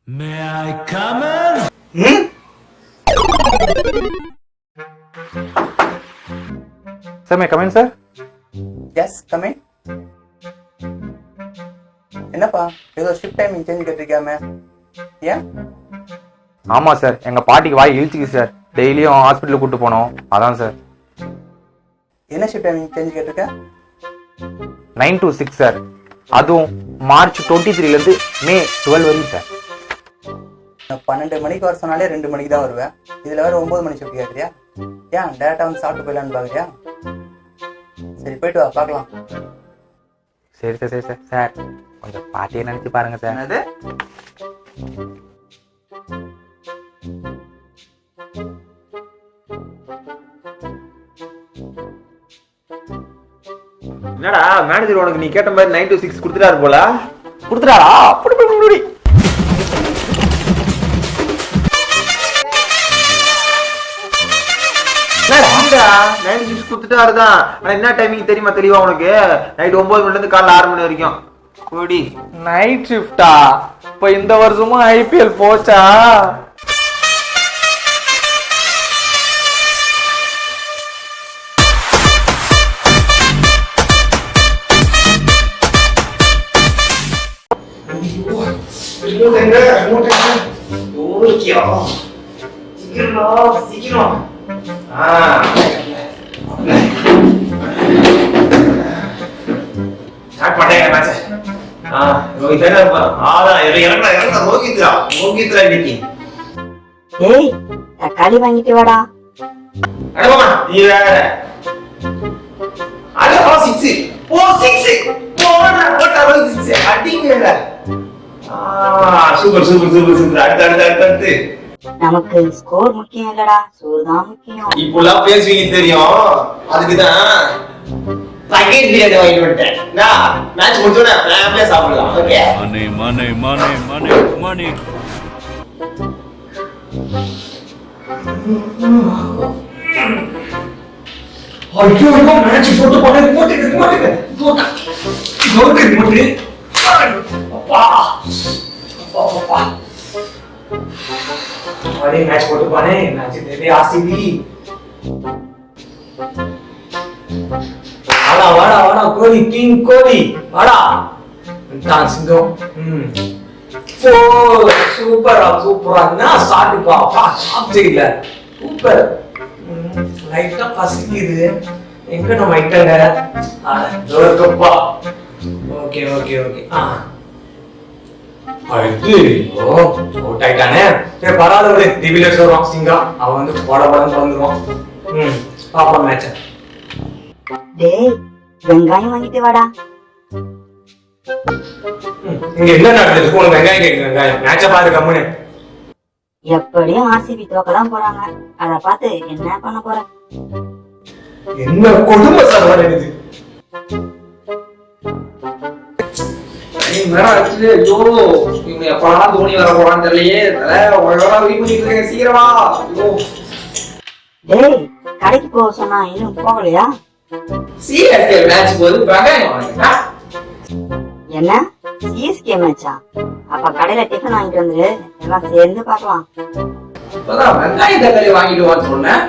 May I come in? Sir, may I come in, sir? Yes, come in. என்னப்பா ஏதோ shift timing change கேட்டிருக்காம ஏன்? ஆமா sir, எங்க பாட்டிக்கு வாய் இழுத்துக்கு சார். டெய்லியும் ஹாஸ்பிட்டலுக்கு கூட்டு போனோம், அதான் சார். என்ன ஷிஃப்ட் டைமிங் சேஞ்ச் கேட்டிருக்க? 9 to 6 சார். அதுவும் மார்ச் 23 மே 12 வரையும் சார். நான் 12 மணிக்கு வர சொன்னாலே 2 மணிக்கு தான் வருவேன். இதுல வேற 9 மணி ஷிஃப்ட் கேட்குறியா? ஏன் டேரக்டா வந்து சாப்பிட்டு போயிடலான்னு பாக்குறியா? சரி போயிட்டு வா பார்க்கலாம். சரி சார், சரி சார். சார் கொஞ்சம் பாட்டியை நினைச்சு பாருங்க சார். என்னது? என்னடா மேனேஜர் உனக்கு நீ கேட்ட மாதிரி 9 to 6 கொடுத்துட்டாரு போல. கொடுத்துட்டாரா? அப்படி என்னடா 9 to 6 கொடுத்துட்டாரு தான். ஆனா என்ன டைமிங் தெரியுமா தெளிவா உனக்கு? நைட் 9 மணில இருந்து காலைல 6 மணி வரைக்கும். கோடி நைட் ஷிஃப்டா? இப்ப இந்த வருஷமும் ஐபிஎல் போச்சா? ஏய் தக்காளி வாங்கிட்டு வாடா. Super super super super. அடுத்து நமக்கு ஸ்கோர் முக்கியம் இல்லடா, சோறு தான் முக்கியம். இப்பெல்லாம் பேசுவீங்க தெரியும், அதுக்குதான் செகண்ட் பிரியாணி வாங்கிட்டு வந்துட்டேன். மேட்ச் முடிச்சோட ஃபேமிலியா சாப்பிடலாம். Okay Money. ஐயோ மேட்ச் போட்டு போட்டு அப்பா அப்பா अरे मैच फोटो पाने मैच देते आरसीबी वाड़ा वाड़ा वाड़ा कोहली किंग कोहली वाड़ा डांसिंगम फोर சூப்பர் சூப்பரா என்ன ஸ்டார்ட் பா சாப்பிட்டே இல்ல சூப்பர் லைட்டா பசிக்குது எங்க நம்ம ஐட்டங்க ஜோர்க்கப்பா ஓகே ஓகே ஓகே அடுத்து அவுட் ஆயிட்டானே. சரி பரவாயில்ல விடு, டிவில சொல்றான் சிங்கம் அவன் வந்து படபடன்னு வந்துருவான். பாப்பா மேட்ச். டேய் வெங்காயம் வாங்கிட்டு வாடா. இங்க என்ன நடக்குது? உனக்கு வெங்காயம் கேக்குது? வெங்காயம் மேட்ச பாரு கம்முனு. எப்படியும் ஆர்சிபி தோக்கதான் போறாங்க, அத பார்த்து என்ன பண்ண போற? என்ன கொடுமை சார் வருது. தோனி வர போறான்னு தெரியலையே. சீக்கிரமா டேய் கடைக்கு போக சொன்னா இன்னும் போகலையா? மேட்ச் போது என்ன சிஎஸ்கே மேட்சா? அப்ப கடையில டிஃபன் வாங்கிட்டு வந்துரு, எல்லாம் சேர்ந்து பார்க்கலாம். வெங்காயம் தக்காளி வாங்கிட்டு வான்னு சொன்னேன்.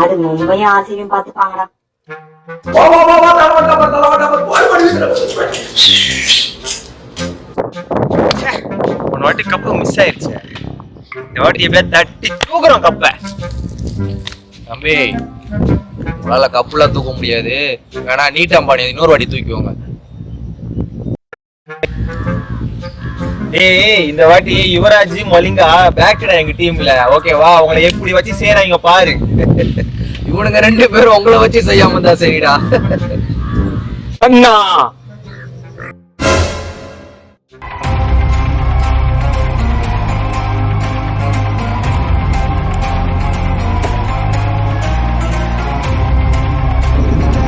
அது மும்பையும் ஆர்சிபியும் பாத்துப்பாங்கடா. ஒரு வாட்டி கப்பு மிஸ் ஆயிருச்சு. இந்த வாட்டி எப்படியா தட்டி தூக்குறோம் கப்ப. தம்பி உங்களால கப்புலாம் தூக்க முடியாது, வேணா நீட் அம்பானி இன்னொரு வாட்டி தூக்கிக்கோங்க. ஏய் இந்த வாட்டி யுவராஜ் மலிங்கா பேக்கடா எங்க டீம்ல, ஓகேவா? உங்களை எப்படி வச்சு செய்யறாங்க பாரு. இவனுங்க 2 பேரும் உங்களை வச்சு செய்யாம தான் சரிடா. அண்ணா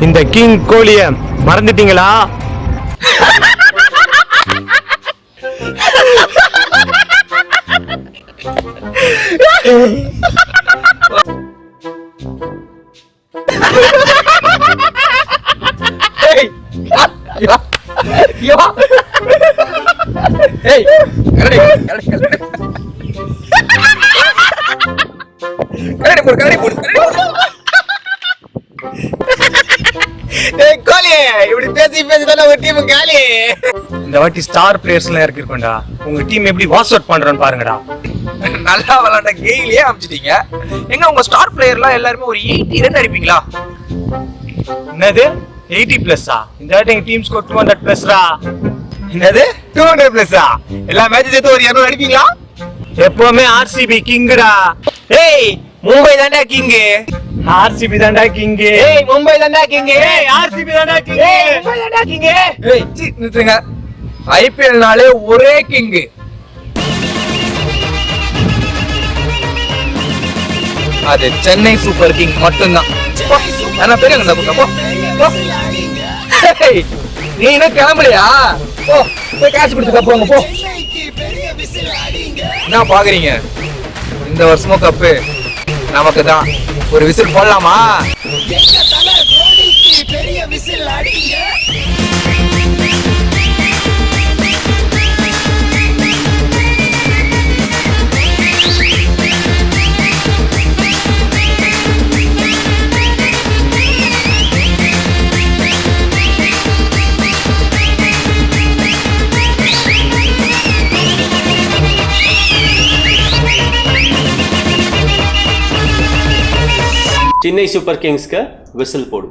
இந்த கிங் கோலிய மறந்துட்டீங்களா? Hey! கரடி போடு கோலி இப்படி பேசி தானே ஒரு டீம் காலி. இந்த வாட்டி ஸ்டார் பிளேயர்ஸ் எல்லாம் இறக்கிருக்கோம்டா. உங்க டீம் எப்படி வாஷ் அவுட் பண்றோன்னு பாருங்கடா. நல்லா விளையாண்ட கெயிலே அமிச்சிட்டீங்க. எங்க உங்க ஸ்டார் பிளேயர்லாம் எல்லாருமே ஒரு 80 ரன் அடிப்பீங்களா? என்னது 80+ஆ? இந்த வாட்டி எங்க டீம் ஸ்கோர் 200+ரா. என்னது 200+ஆ? எல்லா மேட்ச் சேர்த்து ஒரு 200 அடிப்பீங்களா? எப்பவுமே ஆர்சிபி கிங்குடா. ஏய் மும்பை தான்டா கிங். ஆர்சிபி தான்டா கிங். ஏய் மும்பை தான்டா கிங். ஏய் ஆர்சிபி தான்டா கிங். ஏய் மும்பை தான்டா கிங். ஏய் நிறுத்துங்க. ஐபிஎல்னாலே ஒரே கிங். அது சென்னை சூப்பர் கிங் மட்டும்தான். ஆனா பெரிய போ. நீ இன்னும் கிளம்பலையா? போ போய் காசு கொடுத்து போங்க போ. என்ன பாக்குறீங்க? இந்த வருஷமும் கப்பு நமக்கு தான். ஒரு விசில் போடலாமா? चेन्नई सुपर किंग्स का विसल पोडू.